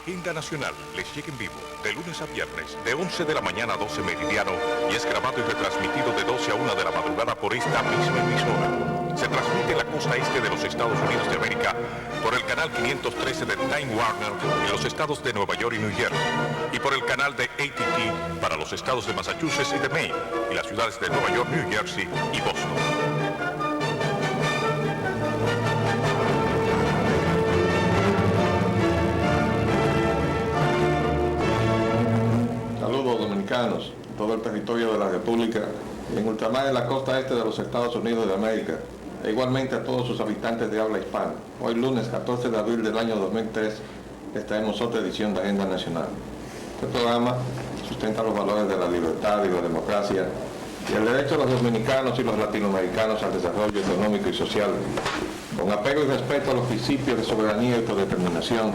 Agenda Nacional les llega en vivo de lunes a viernes de 11 de la mañana a 12 meridiano y es grabado y retransmitido de 12 a 1 de la madrugada por esta misma emisora. Se transmite en la costa este de los Estados Unidos de América por el canal 513 de Time Warner en los estados de Nueva York y New Jersey y por el canal de AT&T para los estados de Massachusetts y de Maine y las ciudades de Nueva York, New Jersey y Boston. Dominicanos, todo el territorio de la República y en ultramar de la costa este de los Estados Unidos de América, e igualmente a todos sus habitantes de habla hispana. Hoy lunes 14 de abril del año 2003 traemos otra edición de Agenda Nacional. Este programa sustenta los valores de la libertad y la democracia y el derecho de los dominicanos y los latinoamericanos al desarrollo económico y social, con apego y respeto a los principios de soberanía y autodeterminación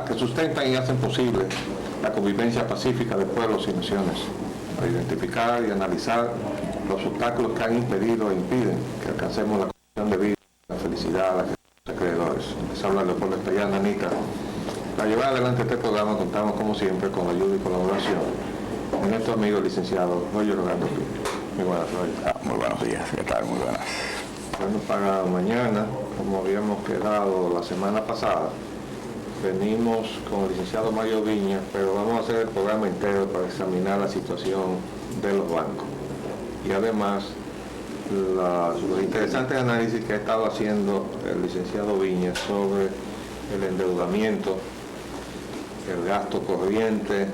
que sustentan y hacen posible la convivencia pacífica de pueblos y naciones, para identificar y analizar los obstáculos que han impedido e impiden que alcancemos la condición de vida, la felicidad a los acreedores. Les habla Leopoldo Estrellana, Anita. Para llevar adelante este programa contamos como siempre con la ayuda y colaboración de nuestro amigo el licenciado Roger Orlando Pinto. Muy buenas, Roger. Muy buenos días, ¿qué tal? Muy buenas. Bueno, para mañana, como habíamos quedado la semana pasada, venimos con el licenciado Mario Viña, pero vamos a hacer el programa entero para examinar la situación de los bancos y además los interesantes análisis que ha estado haciendo el licenciado Viña sobre el endeudamiento, el gasto corriente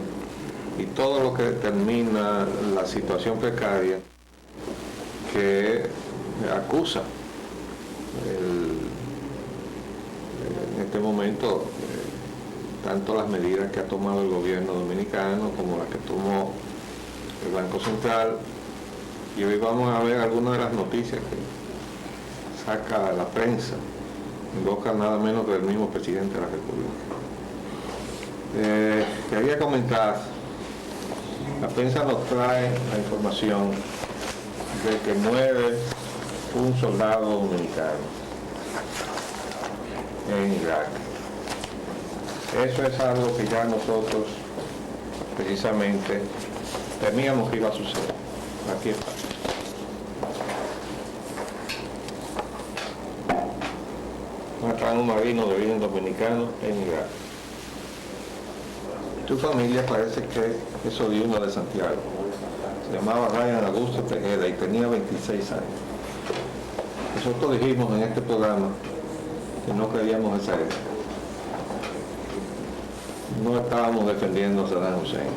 y todo lo que determina la situación precaria que acusa en este momento tanto las medidas que ha tomado el gobierno dominicano como las que tomó el Banco Central. Y hoy vamos a ver algunas de las noticias que saca la prensa, en boca nada menos que del mismo presidente de la República. Quería comentar, la prensa nos trae la información de que muere un soldado dominicano en Irak. Eso es algo que ya nosotros precisamente temíamos que iba a suceder. Aquí está. Mataron a un marino de origen dominicano en Irak. Tu familia parece que es oriundo de Santiago. Se llamaba Ryan Augusto Tejeda y tenía 26 años. Nosotros dijimos en este programa que no creíamos esa época. No estábamos defendiendo a Saddam Hussein.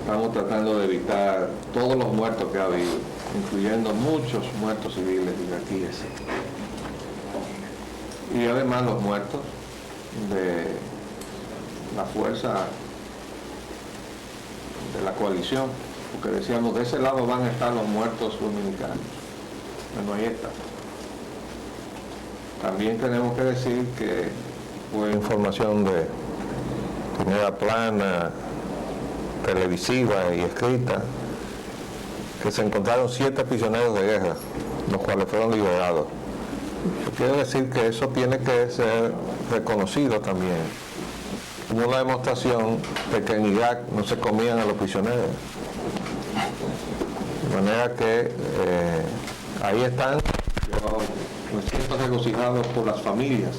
Estamos tratando de evitar todos los muertos que ha habido, incluyendo muchos muertos civiles iraquíes. Y además los muertos de la fuerza de la coalición, porque decíamos, de ese lado van a estar los muertos dominicanos. Bueno, ahí está. También tenemos que decir que fue información de primera plana, televisiva y escrita, que se encontraron 7 prisioneros de guerra, los cuales fueron liberados. Quiero decir que eso tiene que ser reconocido también. Hubo una demostración de que en Irak no se comían a los prisioneros. De manera que ahí están. Yo me siento regocijado por las familias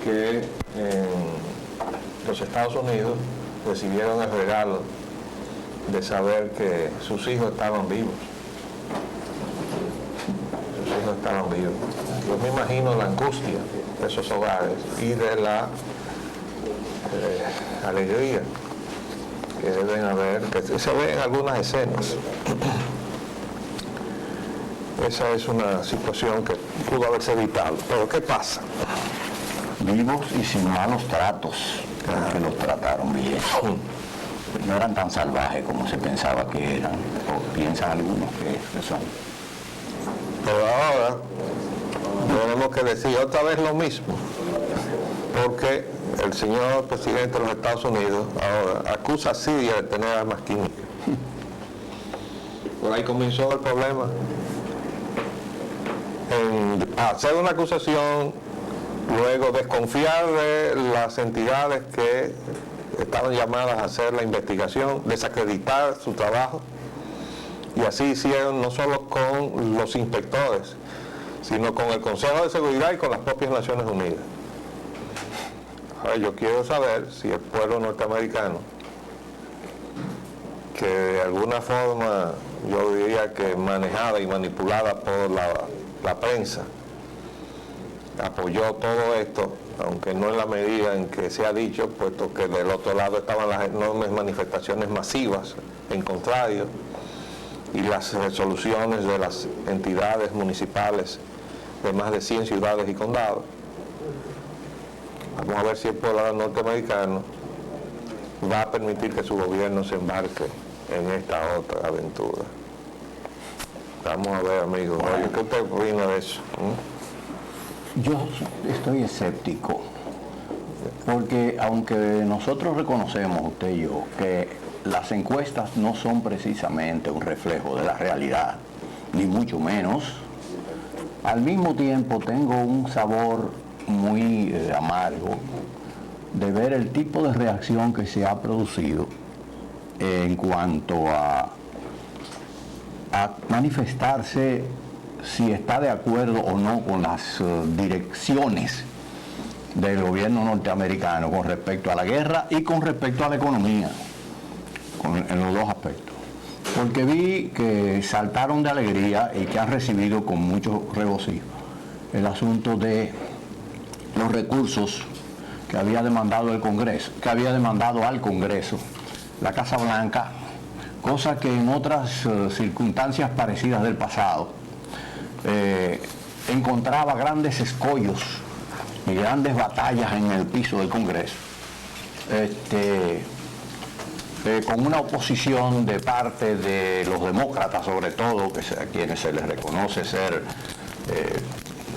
que en los Estados Unidos recibieron el regalo de saber que sus hijos estaban vivos. Sus hijos estaban vivos. Yo me imagino la angustia de esos hogares y de la alegría que deben haber, que se ve en algunas escenas. Esa es una situación que pudo haberse evitado. Pero ¿qué pasa? Vivos y sin malos tratos, porque los trataron bien. No eran tan salvajes como se pensaba que eran, o piensan algunos que son. Pero ahora tenemos que decir otra vez lo mismo, porque el señor presidente de los Estados Unidos ahora acusa a Siria de tener armas químicas. Por ahí comenzó el problema. En hacer una acusación Luego, desconfiar de las entidades que estaban llamadas a hacer la investigación, desacreditar su trabajo, y así hicieron no solo con los inspectores, sino con el Consejo de Seguridad y con las propias Naciones Unidas. Ahora, yo quiero saber si el pueblo norteamericano, que de alguna forma yo diría que manejada y manipulada por la prensa, apoyó todo esto, aunque no en la medida en que se ha dicho, puesto que del otro lado estaban las enormes manifestaciones masivas en contrario y las resoluciones de las entidades municipales de más de 100 ciudades y condados. Vamos a ver si el pueblo norteamericano va a permitir que su gobierno se embarque en esta otra aventura. Vamos a ver, amigos. Oye, ¿qué usted opina de eso? Yo estoy escéptico, porque aunque nosotros reconocemos, usted y yo, que las encuestas no son precisamente un reflejo de la realidad, ni mucho menos, al mismo tiempo tengo un sabor muy amargo de ver el tipo de reacción que se ha producido en cuanto a manifestarse si está de acuerdo o no con las direcciones del gobierno norteamericano con respecto a la guerra y con respecto a la economía, en los dos aspectos. Porque vi que saltaron de alegría y que han recibido con mucho regocijo el asunto de los recursos que había demandado el Congreso, que había demandado al Congreso la Casa Blanca, cosa que en otras circunstancias parecidas del pasado encontraba grandes escollos y grandes batallas en el piso del Congreso, con una oposición de parte de los demócratas, sobre todo, a quienes se les reconoce ser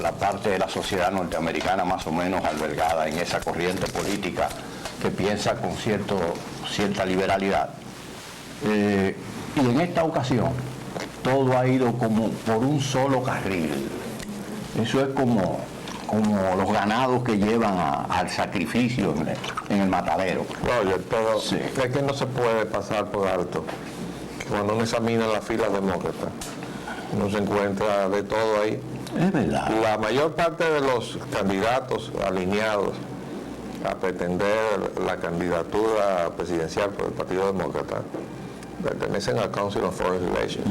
la parte de la sociedad norteamericana más o menos albergada en esa corriente política que piensa con cierta liberalidad. Y en esta ocasión todo ha ido como por un solo carril. Eso es como los ganados que llevan al sacrificio en el matadero. Oye, pero sí. Es que no se puede pasar por alto que cuando uno examina las filas demócratas, uno se encuentra de todo ahí. Es verdad. La mayor parte de los candidatos alineados a pretender la candidatura presidencial por el Partido Demócrata pertenecen al Council on Foreign Relations.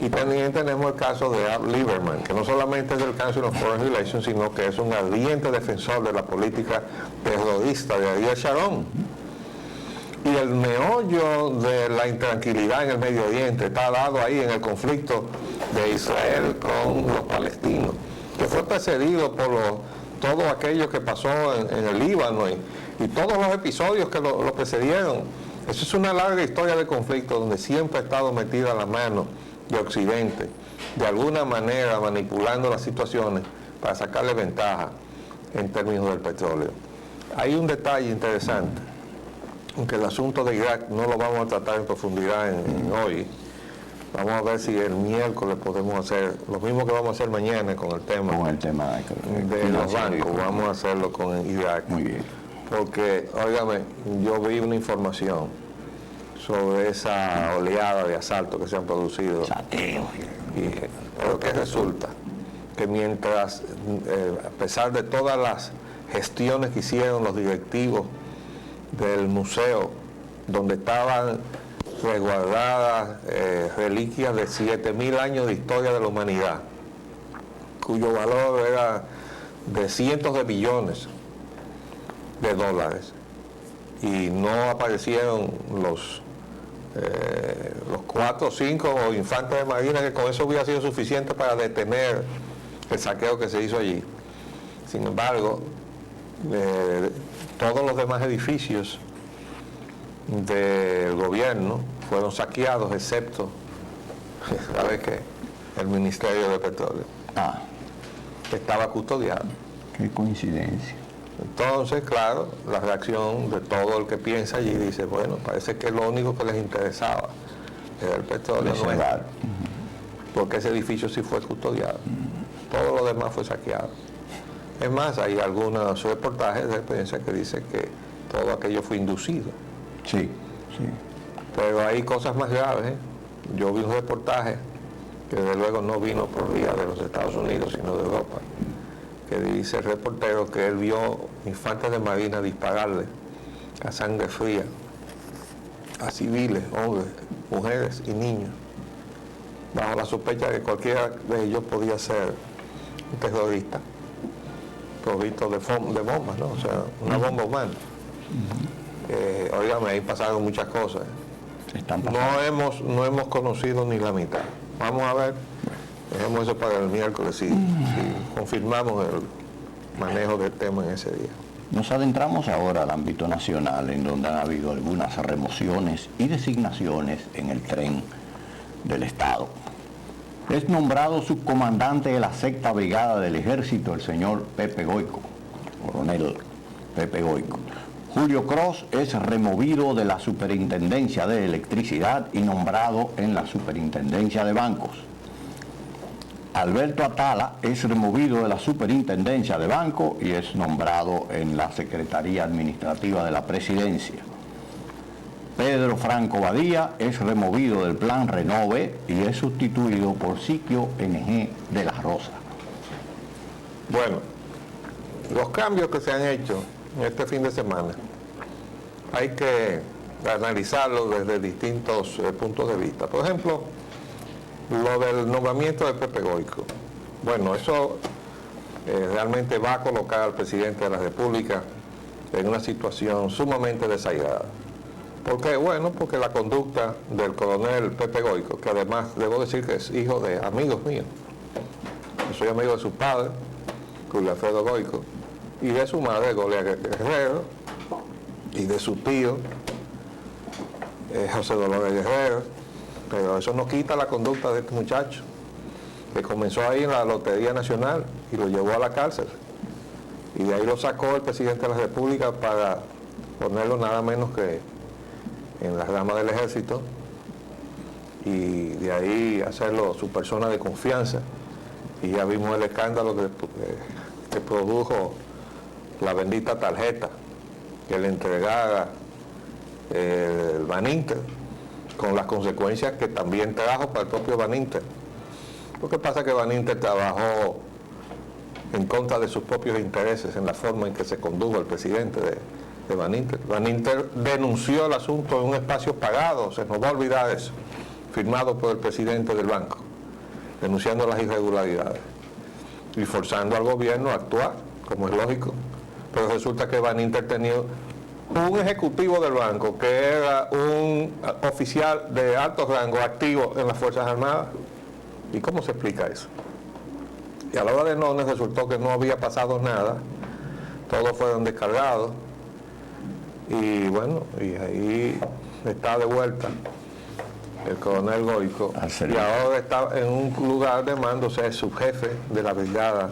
Y también tenemos el caso de Al Lieberman, que no solamente es del Council on Foreign Relations, sino que es un ardiente defensor de la política terrorista de Ariel Sharon. Y el meollo de la intranquilidad en el Medio Oriente está dado ahí en el conflicto de Israel con los palestinos, que fue precedido por todo aquello que pasó en el Líbano y todos los episodios que lo precedieron. Eso es una larga historia de conflicto donde siempre ha estado metida la mano de Occidente, de alguna manera manipulando las situaciones para sacarle ventaja en términos del petróleo. Hay un detalle interesante, aunque el asunto de Irak no lo vamos a tratar en profundidad en hoy. Vamos a ver si el miércoles podemos hacer lo mismo que vamos a hacer mañana con el tema de los bancos. Vamos a hacerlo con Irak. Muy bien. Porque, óigame, yo vi una información sobre esa oleada de asaltos que se han producido. Sateo. Pero que resulta que mientras, a pesar de todas las gestiones que hicieron los directivos del museo, donde estaban resguardadas reliquias de 7.000 años de historia de la humanidad, cuyo valor era de cientos de billones de dólares, y no aparecieron los 4 o 5 infantes de marina, que con eso hubiera sido suficiente para detener el saqueo que se hizo allí. Sin embargo, todos los demás edificios del gobierno fueron saqueados, excepto, ¿sabe qué? El Ministerio de Petróleo, que estaba custodiado. Qué coincidencia. Entonces, claro, la reacción de todo el que piensa allí dice, bueno, parece que lo único que les interesaba era el petróleo, porque ese edificio sí fue custodiado. Todo lo demás fue saqueado. Es más, hay algunos reportajes de prensa que dicen que todo aquello fue inducido. Sí, sí. Pero hay cosas más graves, ¿eh? Yo vi un reportaje que desde luego no vino por vía de los Estados Unidos, sino de Europa, que dice el reportero que él vio infantes de marina dispararle a sangre fría a civiles, hombres, mujeres y niños, bajo la sospecha de que cualquiera de ellos podía ser un terrorista provisto de bombas, ¿no? O sea, una bomba humana. Óigame, ahí pasaron muchas cosas. No hemos conocido ni la mitad. Vamos a ver, dejemos eso para el miércoles, si confirmamos el manejo del tema en ese día. Nos adentramos ahora al ámbito nacional, en donde han habido algunas remociones y designaciones en el tren del Estado. Es nombrado subcomandante de la 6ª Brigada del Ejército el señor Pepe Goyco, coronel Pepe Goyco. Julio Cross es removido de la Superintendencia de Electricidad y nombrado en la Superintendencia de Bancos. Alberto Atala es removido de la Superintendencia de Bancos y es nombrado en la Secretaría Administrativa de la Presidencia. Pedro Franco Badía es removido del Plan Renove y es sustituido por Siquio NG de la Rosa. Bueno, los cambios que se han hecho en este fin de semana hay que analizarlos desde distintos puntos de vista. Por ejemplo, lo del nombramiento de Pepe Goyco. Bueno, eso realmente va a colocar al presidente de la República en una situación sumamente desairada. ¿Por qué? Bueno, porque la conducta del coronel Pepe Goyco, que además debo decir que es hijo de amigos míos, yo soy amigo de su padre, Julio Alfredo Goyco, y de su madre, Golia Guerrero, y de su tío, José Dolores Guerrero, pero eso no quita la conducta de este muchacho, que comenzó ahí en la Lotería Nacional y lo llevó a la cárcel. Y de ahí lo sacó el presidente de la República para ponerlo nada menos que en las ramas del ejército y de ahí hacerlo su persona de confianza. Y ya vimos el escándalo que produjo la bendita tarjeta que le entregara el Baninter, con las consecuencias que también trajo para el propio Baninter. Lo que pasa es que Baninter trabajó en contra de sus propios intereses en la forma en que se condujo el presidente de Baninter. Baninter denunció el asunto en un espacio pagado, se nos va a olvidar eso, firmado por el presidente del banco, denunciando las irregularidades y forzando al gobierno a actuar, como es lógico. Pero resulta que Baninter tenía un ejecutivo del banco que era un oficial de alto rango activo en las Fuerzas Armadas. ¿Y cómo se explica eso? Y a la hora de nones resultó que no había pasado nada, todos fueron descargados y bueno, y ahí está de vuelta el coronel Goyco y ahora está en un lugar de mando, o sea, es subjefe de la brigada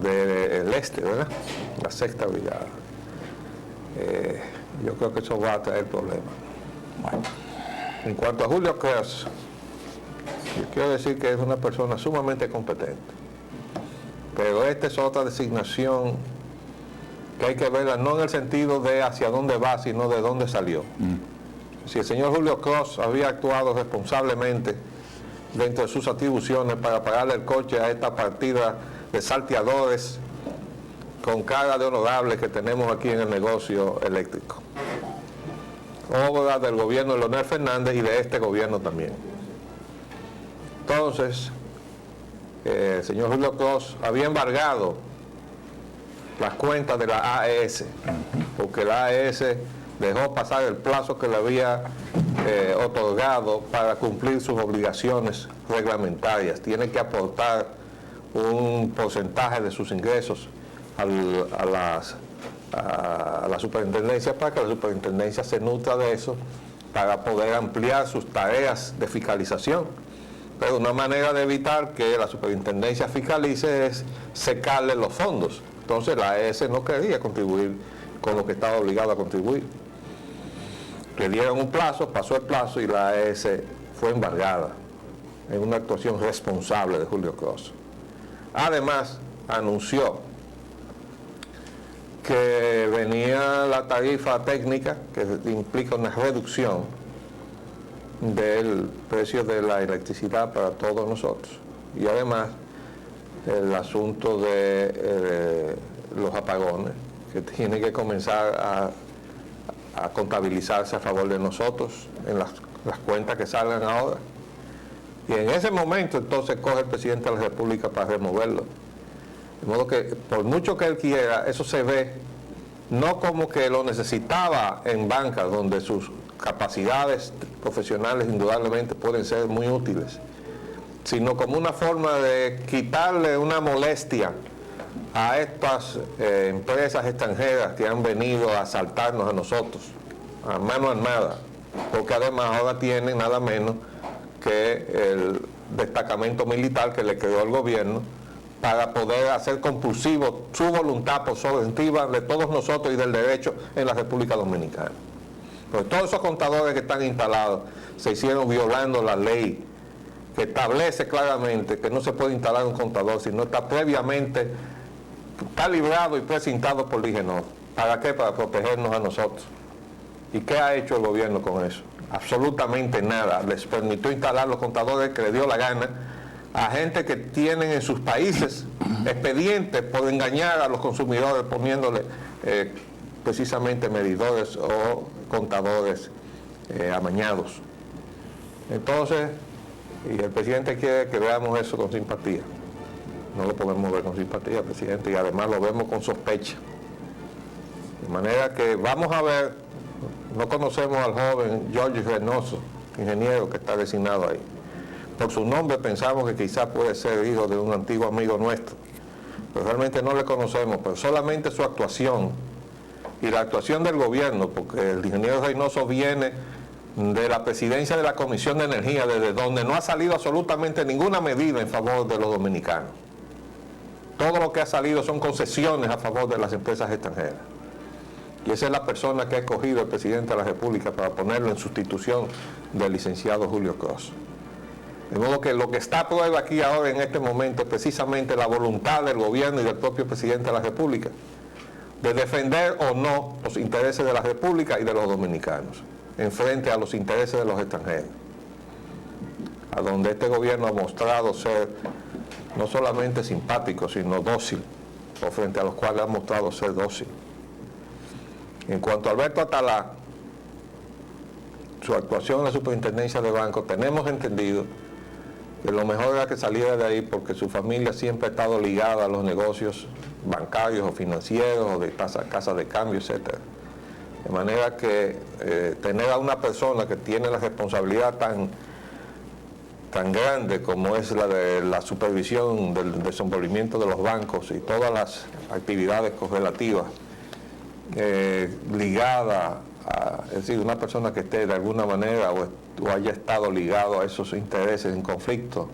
del este, ¿verdad? La 6ª Brigada. Yo creo que eso va a traer problemas. Bueno. En cuanto a Julio Cross, yo quiero decir que es una persona sumamente competente, pero esta es otra designación que hay que verla no en el sentido de hacia dónde va, sino de dónde salió. Si el señor Julio Cross había actuado responsablemente dentro de sus atribuciones para pagarle el coche a esta partida de salteadores con cara de honorables que tenemos aquí en el negocio eléctrico, obra del gobierno de Leonel Fernández y de este gobierno también. Entonces, el señor Julio Cross había embargado las cuentas de la AES, porque la AES dejó pasar el plazo que le había otorgado para cumplir sus obligaciones reglamentarias. Tiene que aportar un porcentaje de sus ingresos a la superintendencia para que la superintendencia se nutra de eso para poder ampliar sus tareas de fiscalización. Pero una manera de evitar que la superintendencia fiscalice es secarle los fondos. Entonces la AES no quería contribuir con lo que estaba obligado a contribuir. Le dieron un plazo, pasó el plazo y la AES fue embargada en una actuación responsable de Julio Cross. Además, anunció que venía la tarifa técnica, que implica una reducción del precio de la electricidad para todos nosotros. Y además, el asunto de los apagones, que tiene que comenzar a contabilizarse a favor de nosotros en las cuentas que salgan ahora. Y en ese momento entonces coge el presidente de la República para removerlo. De modo que por mucho que él quiera, eso se ve no como que lo necesitaba en banca, donde sus capacidades profesionales indudablemente pueden ser muy útiles, sino como una forma de quitarle una molestia a estas empresas extranjeras que han venido a asaltarnos a nosotros, a mano armada, porque además ahora tienen nada menos que el destacamento militar que le creó el gobierno para poder hacer compulsivo su voluntad por sobre encima de todos nosotros y del derecho en la República Dominicana. Porque todos esos contadores que están instalados se hicieron violando la ley que establece claramente que no se puede instalar un contador si no está previamente calibrado y precintado por Digenor. ¿Para qué? Para protegernos a nosotros. ¿Y qué ha hecho el gobierno con eso? Absolutamente nada. Les permitió instalar los contadores que le dio la gana a gente que tienen en sus países expedientes por engañar a los consumidores poniéndole precisamente medidores o contadores amañados. Entonces, y el presidente quiere que veamos eso con simpatía. No lo podemos ver con simpatía, presidente, y además lo vemos con sospecha. De manera que vamos a ver, no conocemos al joven Jorge Reynoso, ingeniero que está designado ahí. Por su nombre pensamos que quizás puede ser hijo de un antiguo amigo nuestro, pero realmente no le conocemos, pero solamente su actuación y la actuación del gobierno, porque el ingeniero Reynoso viene de la presidencia de la Comisión de Energía, desde donde no ha salido absolutamente ninguna medida en favor de los dominicanos. Todo lo que ha salido son concesiones a favor de las empresas extranjeras. Y esa es la persona que ha escogido el presidente de la República para ponerlo en sustitución del licenciado Julio Cross. De modo que lo que está a prueba aquí ahora en este momento es precisamente la voluntad del gobierno y del propio presidente de la República de defender o no los intereses de la República y de los dominicanos en frente a los intereses de los extranjeros, a donde este gobierno ha mostrado ser no solamente simpático, sino dócil, o frente a los cuales ha mostrado ser dócil. En cuanto a Alberto Atalá, su actuación en la superintendencia de bancos, tenemos entendido que lo mejor era que saliera de ahí porque su familia siempre ha estado ligada a los negocios bancarios o financieros o de casas de cambio, etc. De manera que tener a una persona que tiene la responsabilidad tan grande como es la de la supervisión del desenvolvimiento de los bancos y todas las actividades correlativas ligada a, es decir, una persona que esté de alguna manera o haya estado ligado a esos intereses en conflicto,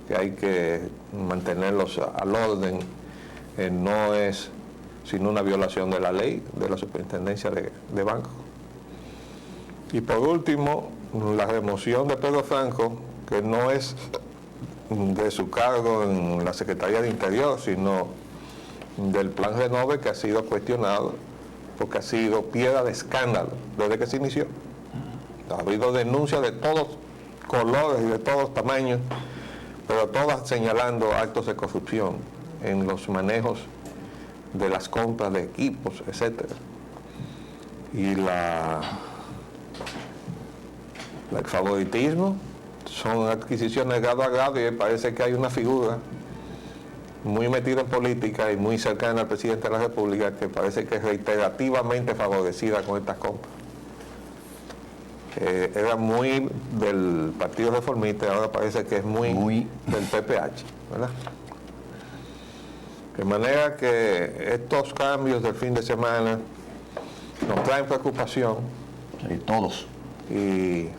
que hay que mantenerlos al orden, no es sino una violación de la ley de la superintendencia de bancos. Y por último, la remoción de Pedro Franco, que no es de su cargo en la Secretaría de Interior, sino del Plan Renove, que ha sido cuestionado porque ha sido piedra de escándalo desde que se inició. Ha habido denuncias de todos colores y de todos tamaños, pero todas señalando actos de corrupción en los manejos de las compras de equipos, etc. Y el favoritismo son adquisiciones grado a grado, y parece que hay una figura muy metida en política y muy cercana al presidente de la República que parece que es reiterativamente favorecida con estas compras. Era muy del Partido Reformista, ahora parece que es muy del PPH, ¿verdad? De manera que estos cambios del fin de semana nos traen preocupación. Sí, todos. Y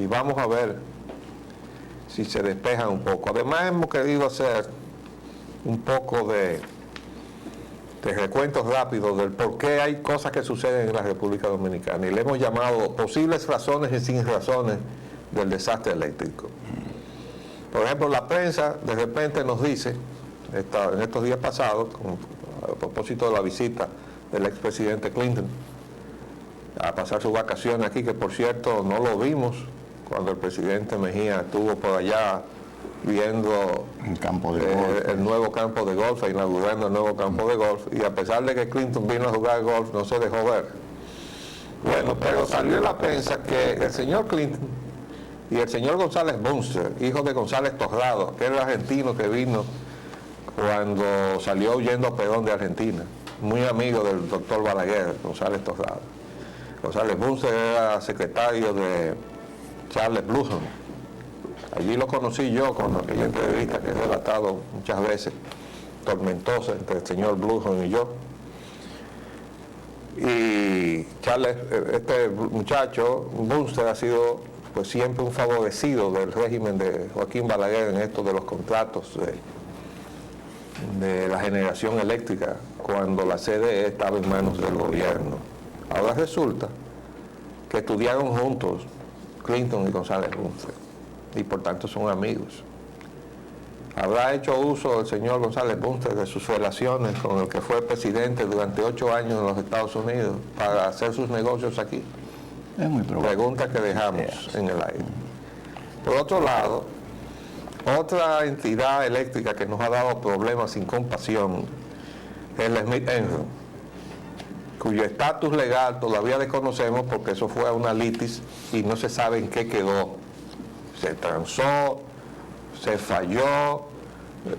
vamos a ver si se despejan un poco. Además hemos querido hacer un poco de recuentos rápidos del por qué hay cosas que suceden en la República Dominicana, y le hemos llamado posibles razones y sin razones del desastre eléctrico. Por ejemplo, la prensa de repente nos dice en estos días pasados, a propósito de la visita del expresidente Clinton a pasar sus vacaciones aquí, que por cierto no lo vimos cuando el presidente Mejía estuvo por allá viendo el nuevo campo de golf, inaugurando el nuevo campo de golf, y a pesar de que Clinton vino a jugar golf, no se dejó ver. Bueno, pero salió en la prensa que el señor Clinton y el señor González Bunster, hijo de González Torrado, que era el argentino que vino cuando salió huyendo a Perón de Argentina, muy amigo del doctor Balaguer, González Torrado. González Bunster era secretario de Charles Bluton. Allí lo conocí yo con aquella entrevista que he relatado muchas veces, tormentosa entre el señor Bluton y yo. Y Charles, este muchacho, Bunster, ha sido pues siempre un favorecido del régimen de Joaquín Balaguer en esto de los contratos de la generación eléctrica, cuando la CDE estaba en manos del gobierno. Ahora resulta que estudiaron juntos Clinton y González Bunster, y por tanto son amigos. Habrá hecho uso el señor González Bunster de sus relaciones con el que fue presidente durante 8 años en los Estados Unidos para hacer sus negocios aquí. Es muy probable. Pregunta que dejamos en el aire. Por otro lado, otra entidad eléctrica que nos ha dado problemas sin compasión es la Smith Enron, cuyo estatus legal todavía desconocemos porque eso fue a una litis y no se sabe en qué quedó. Se transó, se falló,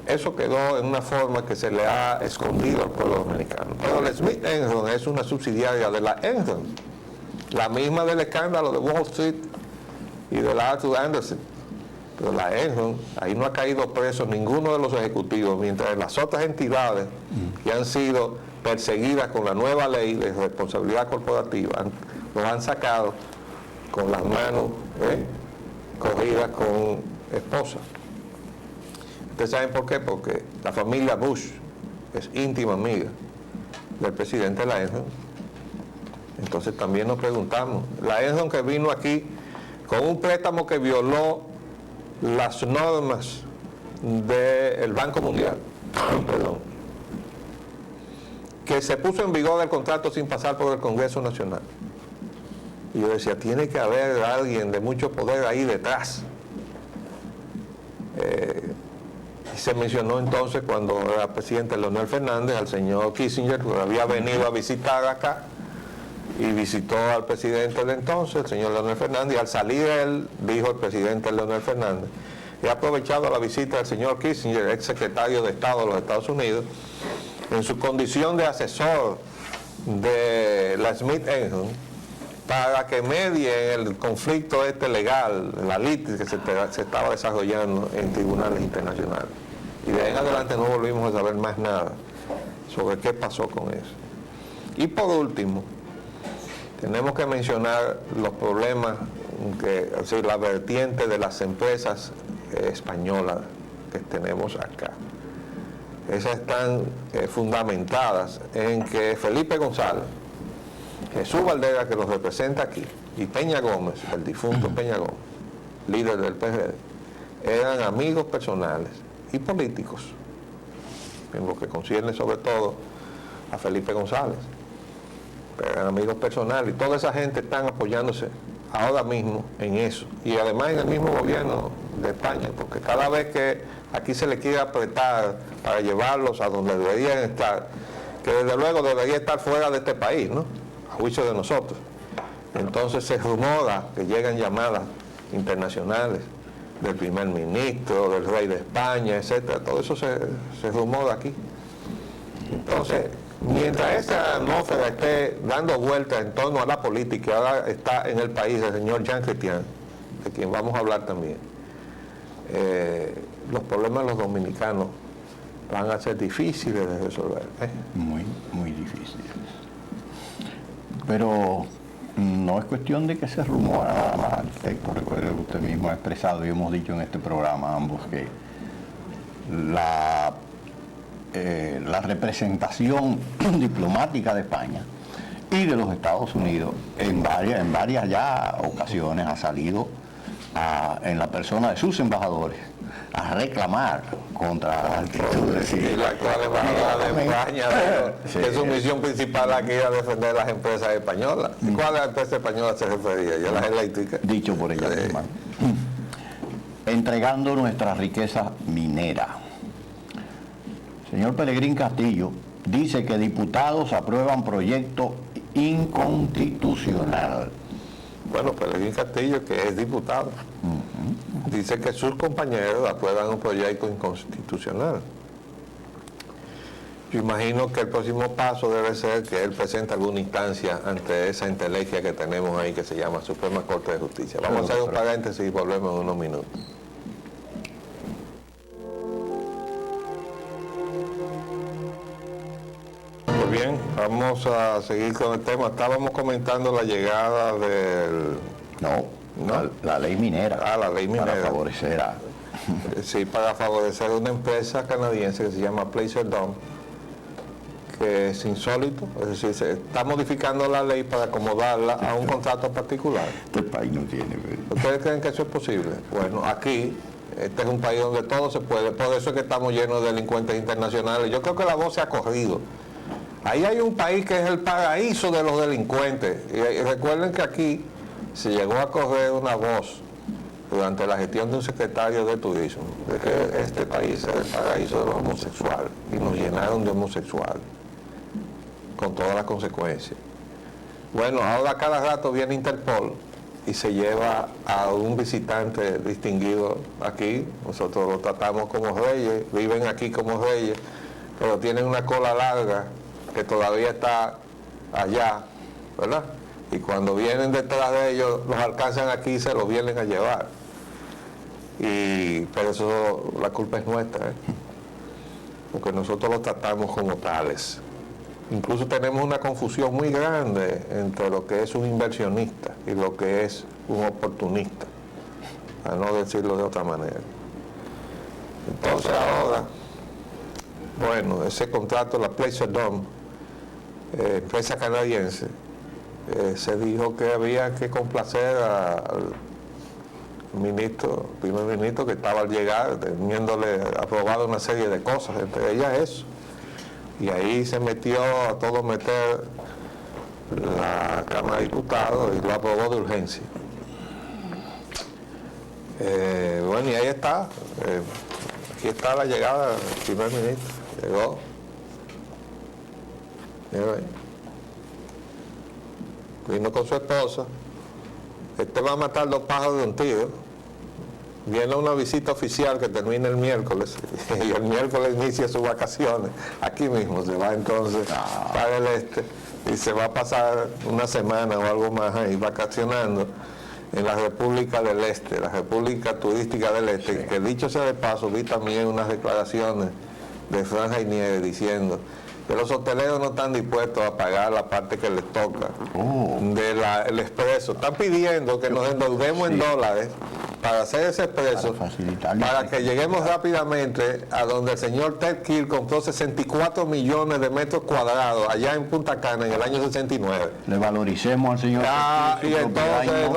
eso quedó en una forma que se le ha escondido al pueblo dominicano. Pero la Smith Enron es una subsidiaria de la Enron, la misma del escándalo de Wall Street y de la Arthur Andersen. Pero la Enron, ahí no ha caído preso ninguno de los ejecutivos, mientras las otras entidades que han sido perseguidas con la nueva ley de responsabilidad corporativa los han sacado con las manos cogidas con esposas. ¿Ustedes saben por qué? Porque la familia Bush es íntima amiga del presidente de la Enron. Entonces también nos preguntamos, la Enron que vino aquí con un préstamo que violó las normas del Banco Mundial, que se puso en vigor el contrato sin pasar por el Congreso Nacional. Y yo decía, tiene que haber alguien de mucho poder ahí detrás. Y se mencionó entonces, cuando era presidente Leonel Fernández, al señor Kissinger, que había venido a visitar acá, y visitó al presidente de entonces, el señor Leonel Fernández, y al salir él, dijo el presidente Leonel Fernández, he aprovechado la visita del señor Kissinger, ex secretario de Estado de los Estados Unidos, en su condición de asesor de la Smith Enron, para que medie el conflicto legal, la litis que se estaba desarrollando en tribunales internacionales. Y de ahí en adelante no volvimos a saber más nada sobre qué pasó con eso. Y por último, tenemos que mencionar los problemas, es decir, la vertiente de las empresas españolas que tenemos acá. Esas están fundamentadas en que Felipe González, Jesús Valdera, que los representa aquí, y Peña Gómez, el difunto Peña Gómez, líder del PRD, eran amigos personales y políticos, en lo que concierne sobre todo a Felipe González. Eran amigos personales, y toda esa gente están apoyándose ahora mismo en eso, y además en el mismo gobierno de España, porque cada vez que aquí se le quiere apretar para llevarlos a donde deberían estar, que desde luego debería estar fuera de este país, ¿no?, a juicio de nosotros, entonces se rumora que llegan llamadas internacionales del primer ministro, del rey de España, etcétera. Todo eso se rumora aquí. Entonces, mientras esa atmósfera esté dando vueltas en torno a la política, ahora está en el país el señor Jean Chrétien, de quien vamos a hablar también, los problemas de los dominicanos van a ser difíciles de resolver. Muy, muy difíciles. Pero no es cuestión de que se rumora nada más, arquitecto. Recuerde que usted mismo ha expresado y hemos dicho en este programa ambos que la representación diplomática de España y de los Estados Unidos en varias ya ocasiones ha salido en la persona de sus embajadores a reclamar contra la actitud de Y la actual embajada de España, Sí. que su misión principal aquí era defender las empresas españolas. ¿Y cuáles empresas españolas se refería? ¿Ya las eléctricas? dicho por ella misma. Entregando nuestra riqueza minera. Señor Pelegrín Castillo dice que diputados aprueban proyecto inconstitucional. Bueno, Pelegrín Castillo, que es diputado, dice que sus compañeros aprueban un proyecto inconstitucional. Yo imagino que el próximo paso debe ser que él presente alguna instancia ante esa entelequia que tenemos ahí que se llama Suprema Corte de Justicia. Vamos a hacer un paréntesis y volvemos en unos minutos. Pues bien, vamos a seguir con el tema. Estábamos comentando la llegada del... No, la ley minera. Ah, la ley minera. Para favorecer a... Sí, para favorecer una empresa canadiense que se llama Placer Dome, que es insólito, es decir, se está modificando la ley para acomodarla a un contrato particular. Este país no tiene... ¿Ustedes creen que eso es posible? Bueno, aquí, este es un país donde todo se puede, por eso es que estamos llenos de delincuentes internacionales. Yo creo que la voz se ha corrido. Ahí hay un país que es el paraíso de los delincuentes. Y recuerden que aquí se llegó a correr una voz durante la gestión de un secretario de turismo, de que este país es el paraíso de los homosexuales, y nos llenaron de homosexuales, con todas las consecuencias. Bueno, ahora cada rato viene Interpol y se lleva a un visitante distinguido aquí, nosotros lo tratamos como reyes, viven aquí como reyes, pero tienen una cola larga que todavía está allá, ¿verdad? Y cuando vienen detrás de ellos, los alcanzan aquí y se los vienen a llevar. Pero eso, la culpa es nuestra, porque nosotros los tratamos como tales. Incluso tenemos una confusión muy grande entre lo que es un inversionista y lo que es un oportunista, a no decirlo de otra manera. Entonces ahora, bueno, ese contrato, la Placer Dome, empresa canadiense, se dijo que había que complacer al primer ministro que estaba al llegar, teniéndole aprobado una serie de cosas, entre ellas eso. Y ahí se metió a todo meter la Cámara de Diputados y lo aprobó de urgencia. Bueno, y ahí está. Aquí está la llegada del primer ministro. Llegó. Mira ahí. Vino con su esposa. Este va a matar 2 pájaros de un tiro. Viene una visita oficial que termina el miércoles y el miércoles inicia sus vacaciones. Aquí mismo se va entonces para el este y se va a pasar una semana o algo más ahí vacacionando en la República del Este, la República Turística del Este, sí. Que dicho sea de paso, vi también unas declaraciones de Franja y Nieves diciendo que los hoteleros no están dispuestos a pagar la parte que les toca del expreso. Están pidiendo que nos endeudemos en dólares para hacer ese expreso, para que lleguemos rápidamente a donde el señor Ted Keel compró 64 millones de metros cuadrados allá en Punta Cana en el año 69. Le valoricemos al señor y entonces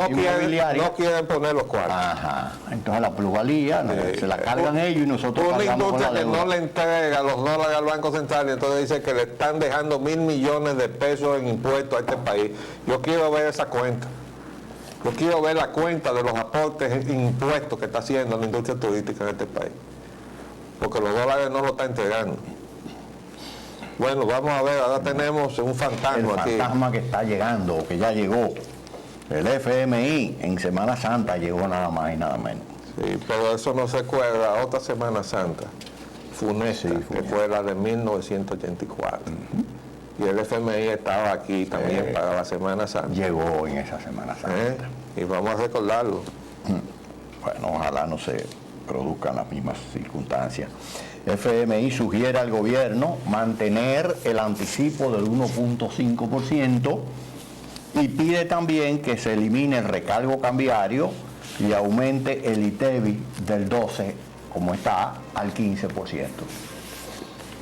no quieren poner los cuartos. Ajá. Entonces la plusvalía se la cargan ellos y nosotros una cargamos industria con la que no le entrega los dólares al Banco Central y entonces dice que le están dejando 1.000 millones de pesos en impuestos a este país. Yo quiero ver esa cuenta. Yo quiero ver la cuenta de los aportes en impuestos que está haciendo la industria turística en este país. Porque los dólares no lo está entregando. Bueno, vamos a ver, ahora tenemos un fantasma aquí. El fantasma que está llegando, o que ya llegó. El FMI en Semana Santa llegó nada más y nada menos. Sí, pero eso no se recuerda a otra Semana Santa funesta, que fue la de 1984. Y el FMI estaba aquí también para la Semana Santa. Llegó en esa Semana Santa. Y vamos a recordarlo. Bueno, ojalá no se produzcan las mismas circunstancias. FMI sugiere al gobierno mantener el anticipo del 1.5% y pide también que se elimine el recargo cambiario y aumente el ITEVI del 12%, como está, al 15%.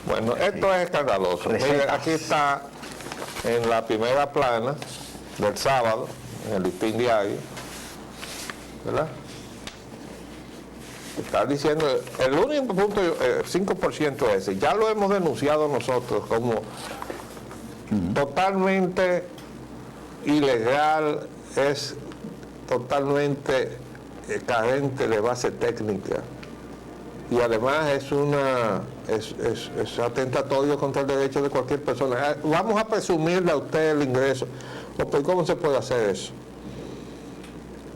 Bueno, esto es escandaloso. Miren, aquí está en la primera plana del sábado, en el Listín Diario, ¿verdad? Está diciendo, el único punto, 5% ese, ya lo hemos denunciado nosotros como totalmente ilegal, es totalmente carente de base técnica y además es atentatorio contra el derecho de cualquier persona. Vamos a presumirle a usted el ingreso. ¿Cómo se puede hacer eso?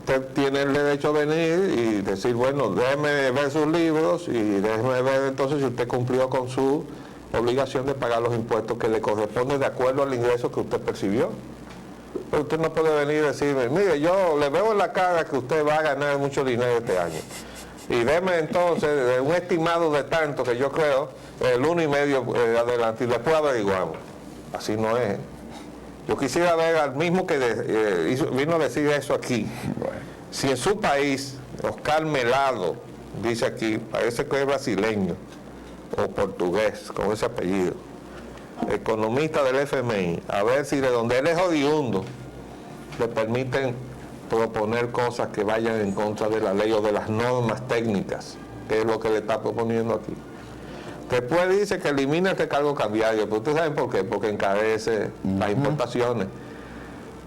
Usted tiene el derecho a venir y decir, bueno, déjeme ver sus libros y déjeme ver entonces si usted cumplió con su obligación de pagar los impuestos que le corresponden de acuerdo al ingreso que usted percibió. Pero usted no puede venir y decirme, mire, yo le veo en la cara que usted va a ganar mucho dinero este año. Y deme entonces un estimado de tanto que yo creo, el 1,5 adelante, y después averiguamos. Así no es. Yo quisiera ver al mismo que vino a decir eso aquí. Si en su país, Oscar Melado, dice aquí, parece que es brasileño o portugués, con ese apellido, economista del FMI, a ver si de donde él es oriundo, le permiten proponer cosas que vayan en contra de la ley o de las normas técnicas, que es lo que le está proponiendo aquí. Después dice que elimina el recargo cambiario, pero ustedes saben por qué, porque encarece las importaciones.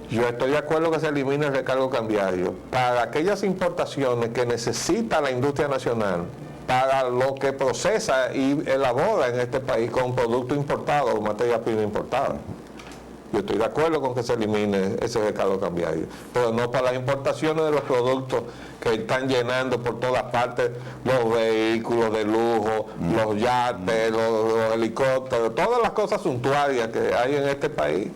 Yo estoy de acuerdo que se elimine el recargo cambiario para aquellas importaciones que necesita la industria nacional, para lo que procesa y elabora en este país con producto importado o materia prima importada. Yo estoy de acuerdo con que se elimine ese recargo cambiario, pero no para las importaciones de los productos que están llenando por todas partes, los vehículos de lujo, los yates, los helicópteros, todas las cosas suntuarias que hay en este país.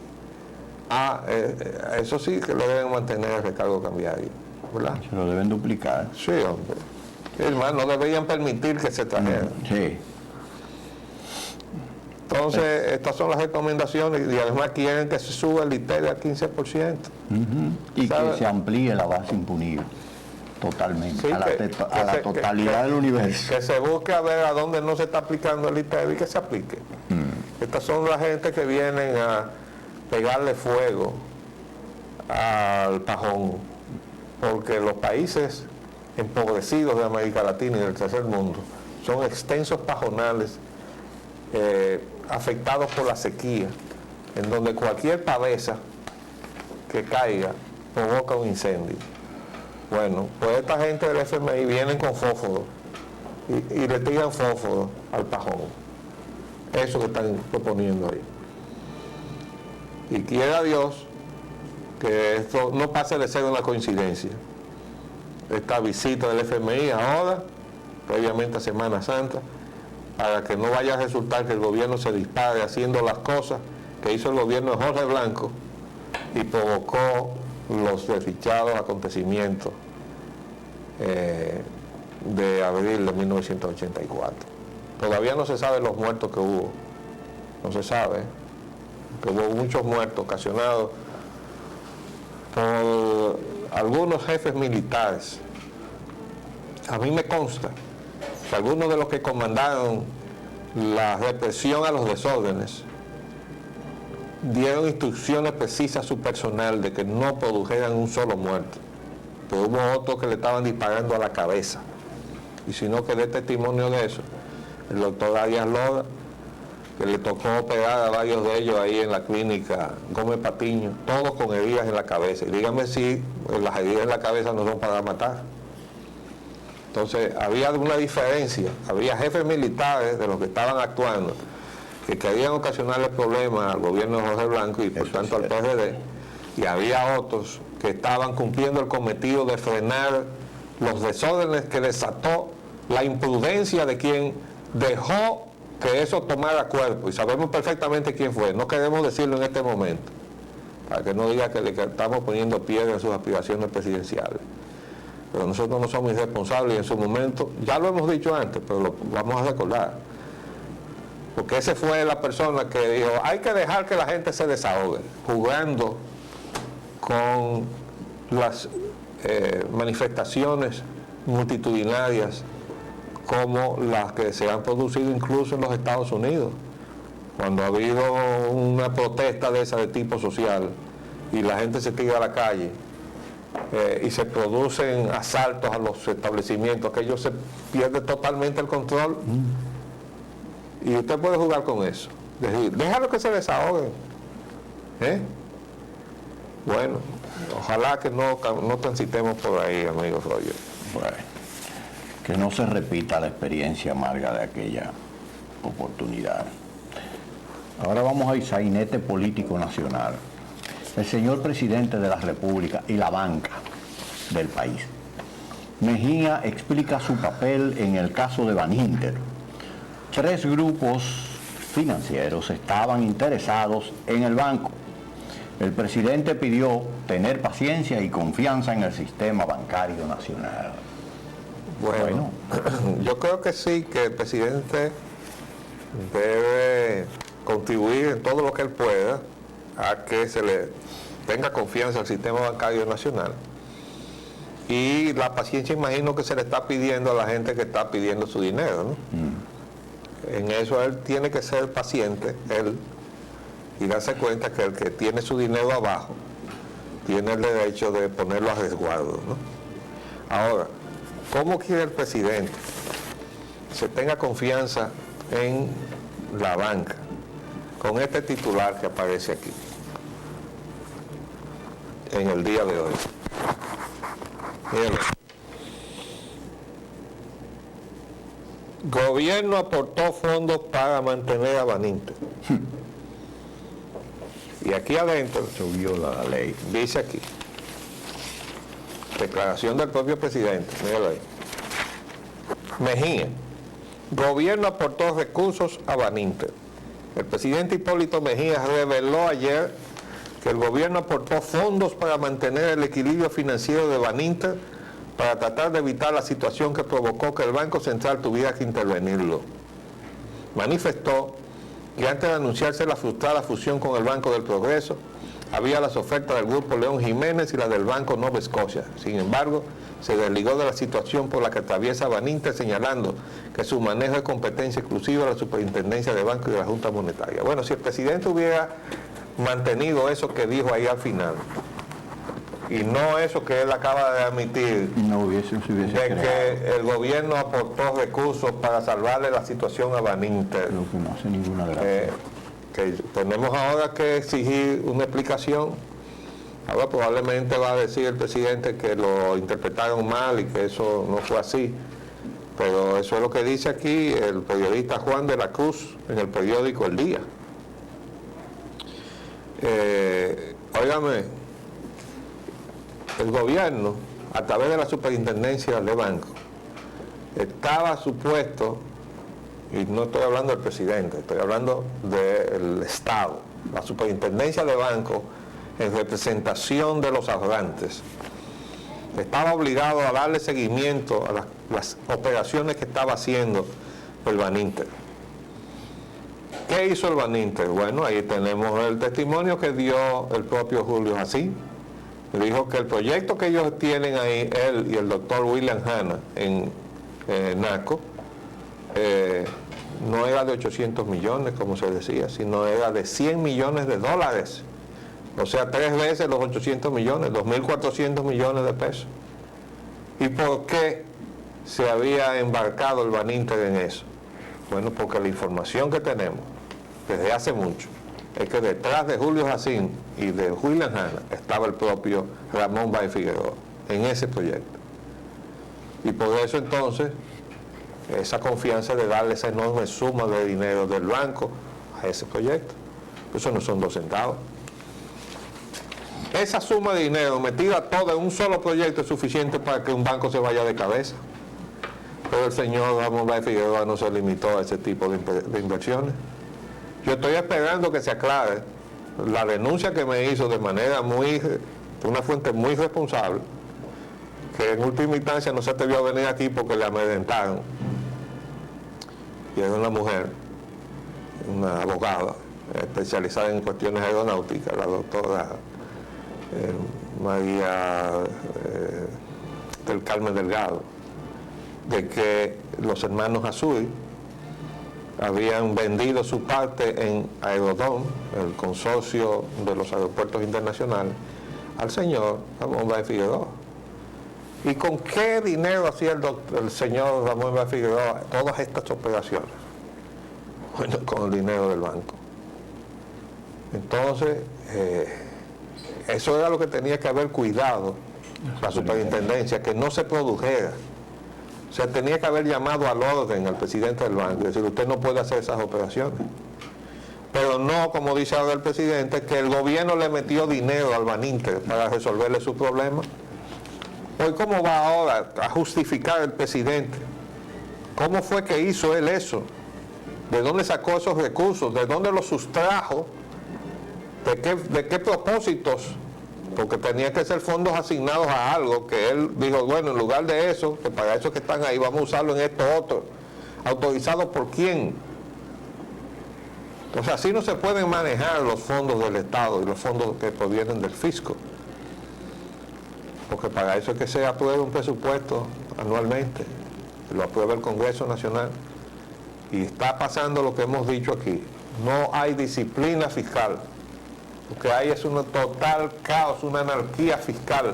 Eso sí que le deben mantener el recargo cambiario, ¿verdad? Se lo deben duplicar. Sí, hombre. Hermano, no deberían permitir que se trajeran. Sí. Entonces, estas son las recomendaciones y además quieren que se suba el ITER al 15%. Y ¿sabe? que se amplíe la base imponible totalmente, Sí, a la totalidad del universo. Que se busque a ver a dónde no se está aplicando el ITER y que se aplique. Estas son la gente que vienen a pegarle fuego al pajón, porque los países empobrecidos de América Latina y del tercer mundo son extensos pajonales afectados por la sequía, en donde cualquier pavesa que caiga provoca un incendio. Bueno, pues esta gente del FMI vienen con fósforo y le tiran fósforo al pajón. Eso que están proponiendo ahí. Y quiera Dios que esto no pase de ser una coincidencia. Esta visita del FMI ahora, previamente a Semana Santa, para que no vaya a resultar que el gobierno se dispare haciendo las cosas que hizo el gobierno de Jorge Blanco y provocó los desdichados acontecimientos de abril de 1984. Todavía no se sabe los muertos que hubo, no se sabe, que hubo muchos muertos ocasionados por algunos jefes militares. A mí me consta que algunos de los que comandaron la represión a los desórdenes dieron instrucciones precisas a su personal de que no produjeran un solo muerto, pero hubo otros que le estaban disparando a la cabeza. Y si no, que dé testimonio de eso el doctor Arias Loda, que le tocó operar a varios de ellos ahí en la clínica Gómez Patiño, todos con heridas en la cabeza. Y dígame si las heridas en la cabeza no son para matar. Entonces, había alguna diferencia. Había jefes militares de los que estaban actuando que querían ocasionarle problemas al gobierno de Jorge Blanco y por tanto al PRD, y había otros que estaban cumpliendo el cometido de frenar los desórdenes que desató la imprudencia de quien dejó que eso tomara cuerpo, y sabemos perfectamente quién fue. No queremos decirlo en este momento, para que no diga que le estamos poniendo piedra en sus aspiraciones presidenciales. Pero nosotros no somos irresponsables y en su momento, ya lo hemos dicho antes, pero lo vamos a recordar. Porque ese fue la persona que dijo, hay que dejar que la gente se desahogue, jugando con las manifestaciones multitudinarias como las que se han producido incluso en los Estados Unidos, cuando ha habido una protesta de esa de tipo social y la gente se tira a la calle y se producen asaltos a los establecimientos, que ellos se pierde totalmente el control. Y usted puede jugar con eso. Es decir, déjalo que se desahoguen. Bueno, ojalá que no transitemos por ahí, amigo Roger. Bueno, que no se repita la experiencia amarga de aquella oportunidad. Ahora vamos al sainete político nacional. El señor presidente de la República y la banca del país. Mejía explica su papel en el caso de Baninter. 3 grupos financieros estaban interesados en el banco. El presidente pidió tener paciencia y confianza en el sistema bancario nacional. Bueno, yo creo que sí, que el presidente debe contribuir en todo lo que él pueda a que se le tenga confianza al sistema bancario nacional. Y la paciencia, imagino que se le está pidiendo a la gente que está pidiendo su dinero, ¿no? En eso él tiene que ser paciente, él, y darse cuenta que el que tiene su dinero abajo tiene el derecho de ponerlo a resguardo, ¿no? Ahora, ¿cómo quiere el presidente que se tenga confianza en la banca con este titular que aparece aquí en el día de hoy? Miren. Gobierno aportó fondos para mantener a Baninter. Y aquí adentro, Se viola la ley. dice aquí, declaración del propio presidente, míralo ahí. Mejía, gobierno aportó recursos a Baninter. El presidente Hipólito Mejía reveló ayer que el gobierno aportó fondos para mantener el equilibrio financiero de Baninter para tratar de evitar la situación que provocó que el Banco Central tuviera que intervenirlo. Manifestó que antes de anunciarse la frustrada fusión con el Banco del Progreso, había las ofertas del Grupo León Jiménez y la del Banco Nova Scotia. Sin embargo, se desligó de la situación por la que atraviesa Baninter, señalando que su manejo es competencia exclusiva de la Superintendencia de Banco y de la Junta Monetaria. Bueno, si el presidente hubiera mantenido eso que dijo ahí al final, y no eso que él acaba de admitir, No se hubiese de creado. que el gobierno aportó recursos para salvarle la situación a Baninter, Lo que no hace ninguna gracia. que tenemos ahora que exigir una explicación. Ahora probablemente va a decir el presidente que lo interpretaron mal y que eso no fue así, pero eso es lo que dice aquí el periodista Juan de la Cruz en el periódico El Día. Óigame, el gobierno, a través de la superintendencia de banco, estaba supuesto, y no estoy hablando del presidente, estoy hablando del Estado, la superintendencia de banco, en representación de los ahorrantes, estaba obligado a darle seguimiento a las operaciones que estaba haciendo el Baninter. ¿Qué hizo el Baninter? Bueno, ahí tenemos el testimonio que dio el propio Julio Jacín. Dijo que el proyecto que ellos tienen ahí, él y el doctor William Hanna en NACO, no era de 800 millones, como se decía, sino era de 100 millones de dólares. O sea, 3 veces los 800 millones, 2.400 millones de pesos. ¿Y por qué se había embarcado el Baninter en eso? Bueno, porque la información que tenemos desde hace mucho es que detrás de Julio Jacín y de William Hanna estaba el propio Ramón Báez Figueroa en ese proyecto. Y por eso entonces, esa confianza de darle esa enorme suma de dinero del banco a ese proyecto. Eso no son 2 centavos. Esa suma de dinero metida toda en un solo proyecto es suficiente para que un banco se vaya de cabeza. Pero el señor Ramón Báez Figueroa no se limitó a ese tipo de inversiones. Yo estoy esperando que se aclare la denuncia que me hizo de manera una fuente muy responsable, que en última instancia no se atrevió a venir aquí porque le amedrentaron. Y es una mujer, una abogada especializada en cuestiones aeronáuticas, la doctora María del Carmen Delgado, de que los hermanos Azul habían vendido su parte en Aerodón, el consorcio de los aeropuertos internacionales, al señor Ramón Báez Figueroa. ¿Y con qué dinero hacía el señor Ramón Báez Figueroa todas estas operaciones? Bueno, con el dinero del banco. Entonces, eso era lo que tenía que haber cuidado la superintendencia, que no se produjera. O sea, tenía que haber llamado al orden al presidente del banco y decir, usted no puede hacer esas operaciones. Pero no, como dice ahora el presidente, que el gobierno le metió dinero al Baninter para resolverle su problema. Hoy, ¿cómo va ahora a justificar el presidente? ¿Cómo fue que hizo él eso? ¿De dónde sacó esos recursos? ¿De dónde los sustrajo? ¿De qué propósitos? Porque tenía que ser fondos asignados a algo que él dijo, bueno, en lugar de eso, que para eso que están ahí, vamos a usarlo en esto otro. ¿Autorizado por quién? Entonces así no se pueden manejar los fondos del Estado y los fondos que provienen del fisco. Porque para eso es que se apruebe un presupuesto anualmente, lo aprueba el Congreso Nacional. Y está pasando lo que hemos dicho aquí. No hay disciplina fiscal. Lo que hay es un total caos, una anarquía fiscal.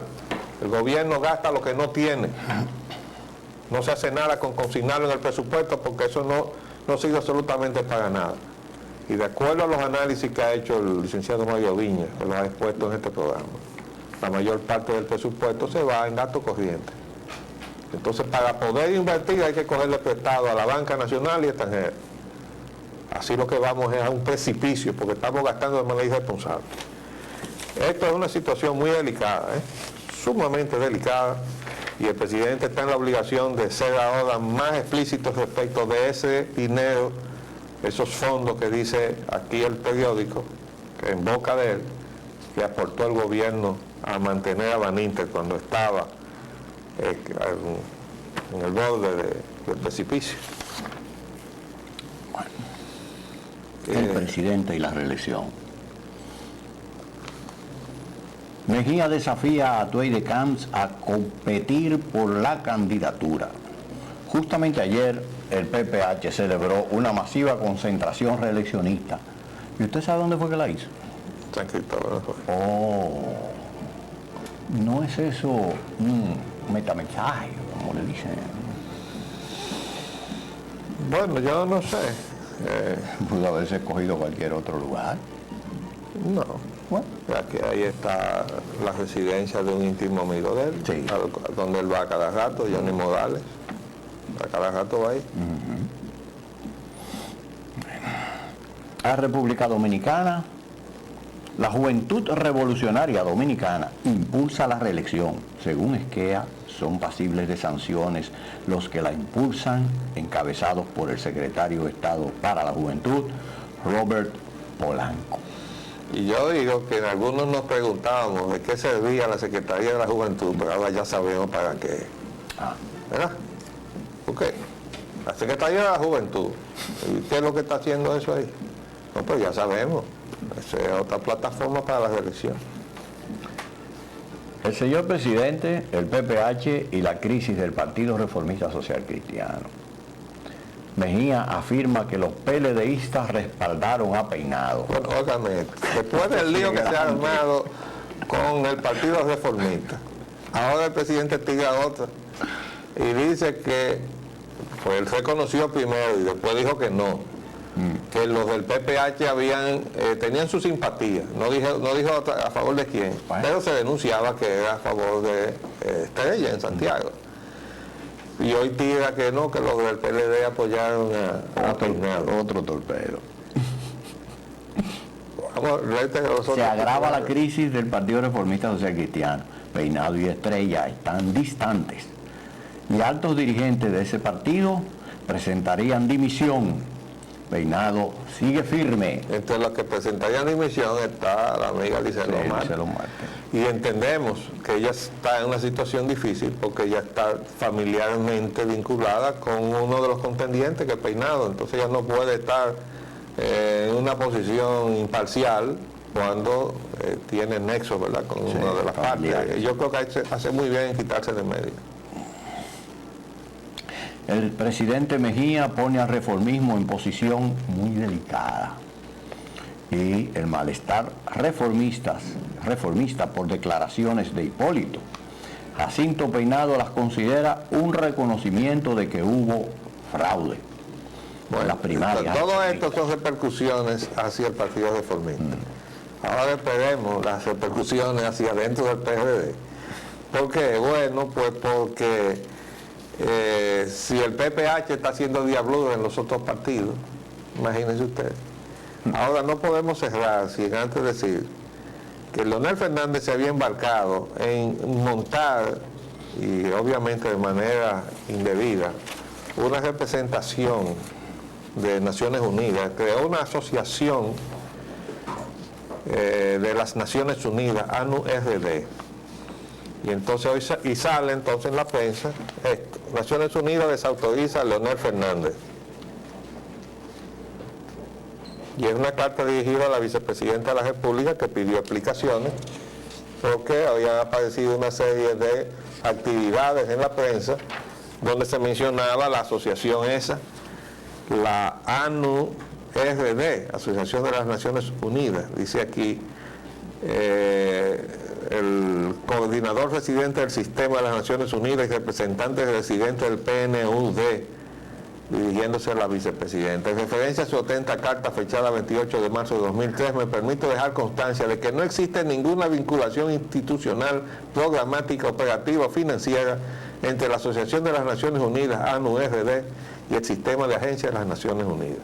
El gobierno gasta lo que no tiene. No se hace nada con consignarlo en el presupuesto porque eso no sirve absolutamente para nada. Y de acuerdo a los análisis que ha hecho el licenciado Mario Viña, que lo ha expuesto en este programa, la mayor parte del presupuesto se va en gasto corriente. Entonces, para poder invertir hay que cogerle prestado a la banca nacional y extranjera. Así lo que vamos es a un precipicio, porque estamos gastando de manera irresponsable. Esto es una situación muy delicada, sumamente delicada, y el presidente está en la obligación de ser ahora más explícito respecto de ese dinero, esos fondos que dice aquí el periódico, que en boca de él, que aportó el gobierno a mantener a Baninter cuando estaba en el borde del precipicio. El presidente y la reelección. Mejía desafía a Tuey de Camps a competir por la candidatura. Justamente ayer el PPH celebró una masiva concentración reeleccionista. ¿Y usted sabe dónde fue que la hizo? San Cristóbal. Oh, ¿no es eso un metamensaje, como le dicen? Bueno, yo no sé. Pudo haberse escogido cualquier otro lugar. No. Bueno. Aquí ahí está la residencia de un íntimo amigo de él, Sí. donde él va a cada rato, Johnny Morales. A cada rato va ahí. A República Dominicana, la Juventud Revolucionaria Dominicana impulsa la reelección. Según Esquea, son pasibles de sanciones los que la impulsan, encabezados por el secretario de Estado para la Juventud, Robert Polanco. Y yo digo que en algunos nos preguntábamos de qué servía la Secretaría de la Juventud, pero ahora ya sabemos para qué. ¿Verdad? ¿Por qué? La Secretaría de la Juventud. ¿Y qué es lo que está haciendo eso ahí? No, pues ya sabemos. Esa es otra plataforma para la reelección. El señor presidente, el PPH y la crisis del Partido Reformista Social Cristiano. Mejía afirma que los PLDistas respaldaron a Peinado. Bueno, óigame, después del lío que se ha armado con el Partido Reformista, ahora el presidente tira otra y dice que, pues él reconoció primero y después dijo que no, que los del PPH tenían su simpatía, no dijo a favor de quién, bueno, pero se denunciaba que era a favor de Estrella en Santiago. Y hoy tira que no, que los del PLD apoyaron a Peinado. Otro torpedo. Vamos, Se agrava la crisis del Partido Reformista Social Cristiano. Peinado y Estrella están distantes. Y altos dirigentes de ese partido presentarían dimisión. Peinado sigue firme. Entre los que presentarían dimisión está la amiga Liselo Marte. Y entendemos que ella está en una situación difícil porque ella está familiarmente vinculada con uno de los contendientes, que es Peinado. Entonces ella no puede estar en una posición imparcial cuando tiene nexo, ¿verdad?, con una de las partes. Yo creo que hace muy bien en quitarse de medio. El presidente Mejía pone al reformismo en posición muy delicada y el malestar reformistas por declaraciones de Hipólito. Jacinto Peinado las considera un reconocimiento de que hubo fraude. Bueno, las primarias. Todo esto son repercusiones hacia el Partido Reformista. Ahora esperemos las repercusiones hacia dentro del PRD. ¿Por qué? Bueno, pues porque si el PPH está haciendo diablura en los otros partidos, imagínense ustedes. Ahora no podemos cerrar sin antes decir que Leonel Fernández se había embarcado en montar, y obviamente de manera indebida, una representación de Naciones Unidas, creó una asociación de las Naciones Unidas, ANU-RD, y entonces hoy sale entonces en la prensa esto: Naciones Unidas desautoriza a Leonel Fernández. Y es una carta dirigida a la vicepresidenta de la República, que pidió explicaciones porque había aparecido una serie de actividades en la prensa donde se mencionaba la asociación esa, la ANU-RD, Asociación de las Naciones Unidas. Dice aquí el coordinador residente del Sistema de las Naciones Unidas y representante residente del PNUD, dirigiéndose a la vicepresidenta. En referencia a su atenta carta fechada 28 de marzo de 2003, me permito dejar constancia de que no existe ninguna vinculación institucional, programática, operativa o financiera entre la Asociación de las Naciones Unidas, ANU-RD, y el Sistema de Agencias de las Naciones Unidas.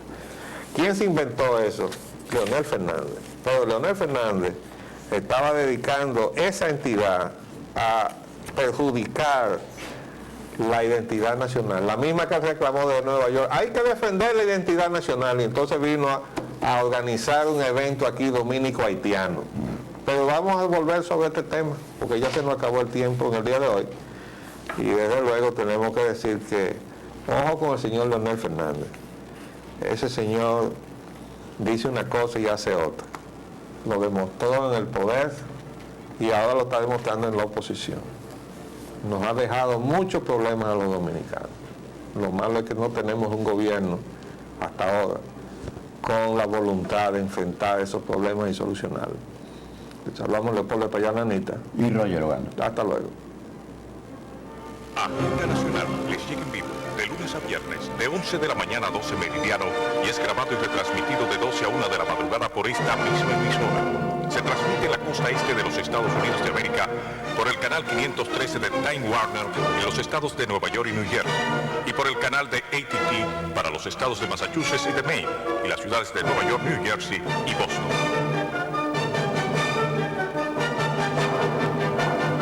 ¿Quién se inventó eso? Leonel Fernández. Pero Leonel Fernández estaba dedicando esa entidad a perjudicar la identidad nacional, la misma que reclamó de Nueva York. Hay que defender la identidad nacional, y entonces vino a organizar un evento aquí dominico-haitiano. Pero vamos a volver sobre este tema, porque ya se nos acabó el tiempo en el día de hoy, y desde luego tenemos que decir que ojo con el señor Leonel Fernández. Ese señor dice una cosa y hace otra. Lo demostró en el poder y ahora lo está demostrando en la oposición. Nos ha dejado muchos problemas a los dominicanos. Lo malo es que no tenemos un gobierno hasta ahora con la voluntad de enfrentar esos problemas y solucionarlos. Les hablamos Leopoldo Payananita Y Roger Ogando. Hasta luego. Agenda Nacional les llega en vivo de lunes a viernes de 11 de la mañana a 12 meridiano y es grabado y retransmitido de 12 a 1 de la madrugada por esta misma emisora. Se transmite en la costa este de los Estados Unidos de América por el canal 513 de Time Warner en los estados de Nueva York y New Jersey, y por el canal de AT&T para los estados de Massachusetts y de Maine y las ciudades de Nueva York, New Jersey y Boston.